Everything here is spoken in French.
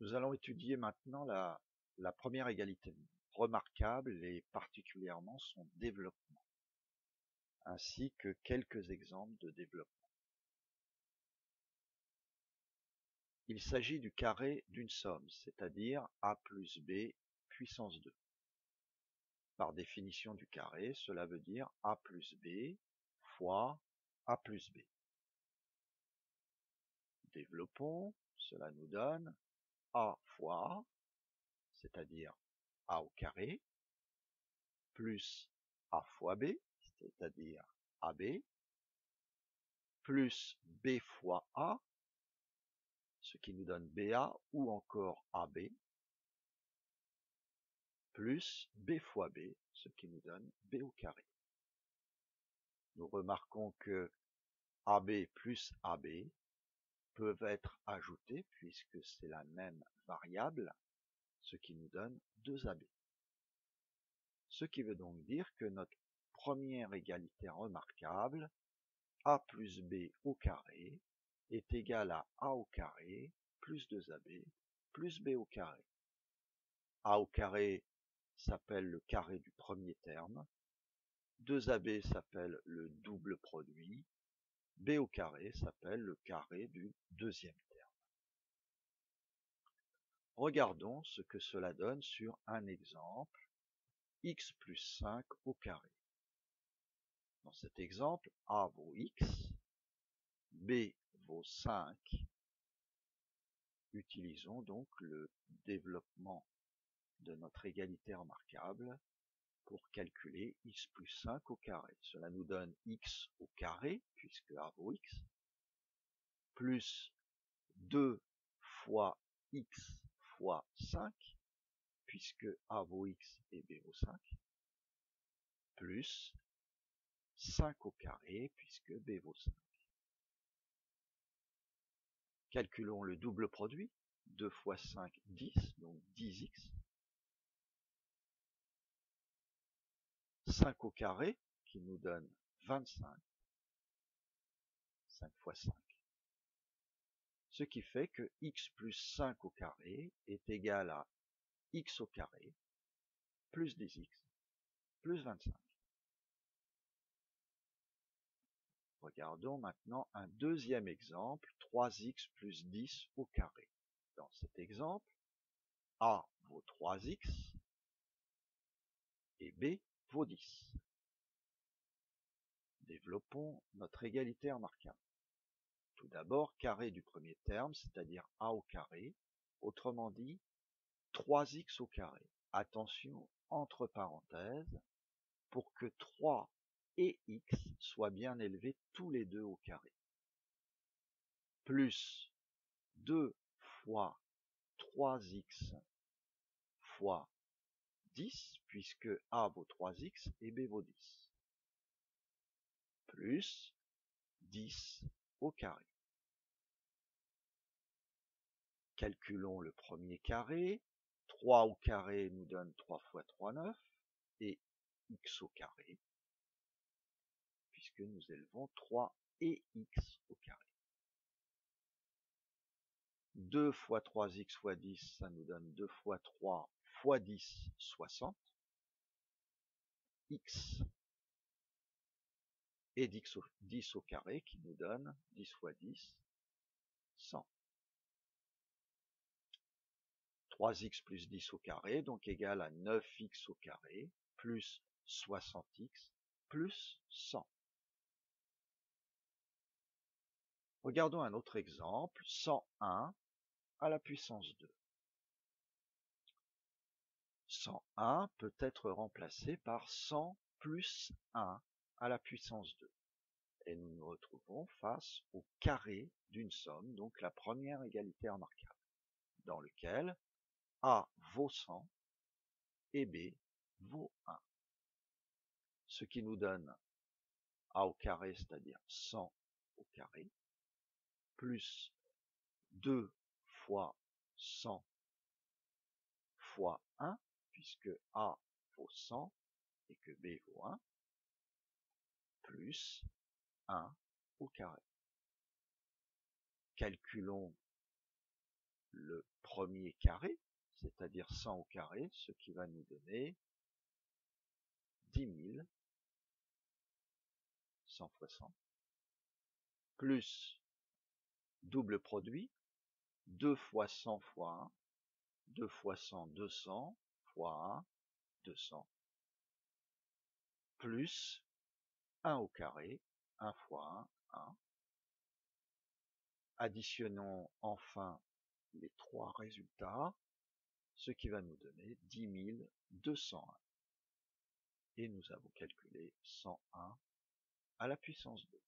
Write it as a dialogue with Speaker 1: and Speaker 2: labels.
Speaker 1: Nous allons étudier maintenant la première égalité remarquable et particulièrement son développement, ainsi que quelques exemples de développement. Il s'agit du carré d'une somme, c'est-à-dire a plus b puissance 2. Par définition du carré, cela veut dire a plus b fois a plus b. Développons, cela nous donne a fois a, c'est-à-dire a au carré, plus a fois b, c'est-à-dire ab, plus b fois a, ce qui nous donne ba, ou encore ab, plus b fois b, ce qui nous donne b au carré. Nous remarquons que ab plus ab peuvent être ajoutés puisque c'est la même variable, ce qui nous donne 2ab. Ce qui veut donc dire que notre première égalité remarquable, a plus b au carré, est égal à a au carré plus 2ab plus b au carré. A au carré s'appelle le carré du premier terme, 2ab s'appelle le double produit, b au carré s'appelle le carré du deuxième terme. Regardons ce que cela donne sur un exemple, x plus 5 au carré. Dans cet exemple, a vaut x, b vaut 5. Utilisons donc le développement de notre égalité remarquable pour calculer x plus 5 au carré. Cela nous donne x au carré, puisque a vaut x, plus 2 fois x fois 5, puisque a vaut x et b vaut 5, plus 5 au carré, puisque b vaut 5. Calculons le double produit, 2 fois 5, 10, donc 10x. 5 au carré, qui nous donne 25, 5 fois 5. Ce qui fait que x plus 5 au carré est égal à x au carré plus 10x plus 25. Regardons maintenant un deuxième exemple, 3x plus 10 au carré. Dans cet exemple, a vaut 3x et b vaut 10. Développons notre égalité remarquable. Tout d'abord, carré du premier terme, c'est-à-dire a au carré, autrement dit 3x au carré. Attention, entre parenthèses, pour que 3 et x soient bien élevés tous les deux au carré. Plus 2 fois 3x fois 10, puisque a vaut 3x et b vaut 10. Plus 10 au carré. Calculons le premier carré. 3 au carré nous donne 3 fois 3, 9. Et x au carré, puisque nous élevons 3 et x au carré. 2 fois 3x fois 10, ça nous donne 2 fois 3 fois 10, 60. X et 10 au carré qui nous donne 10 fois 10, 100. 3x plus 10 au carré, donc égal à 9x au carré, plus 60x, plus 100. Regardons un autre exemple, 101 à la puissance 2. 101 peut être remplacé par 100 plus 1 à la puissance 2. Et nous nous retrouvons face au carré d'une somme, donc la première égalité remarquable, dans lequel a vaut 100 et b vaut 1. Ce qui nous donne a au carré, c'est-à-dire 100 au carré, plus 2 fois 100 fois 1, puisque a vaut 100 et que b vaut 1, plus 1 au carré. Calculons le premier carré, c'est-à-dire 100 au carré, ce qui va nous donner 10 000, 100 fois 100, plus double produit, 2 fois 100 fois 1, 2 fois 100, 200, fois 1, 200, plus 1 au carré, 1 fois 1, 1. Additionnons enfin les trois résultats, ce qui va nous donner 10 201. Et nous avons calculé 101 à la puissance 2.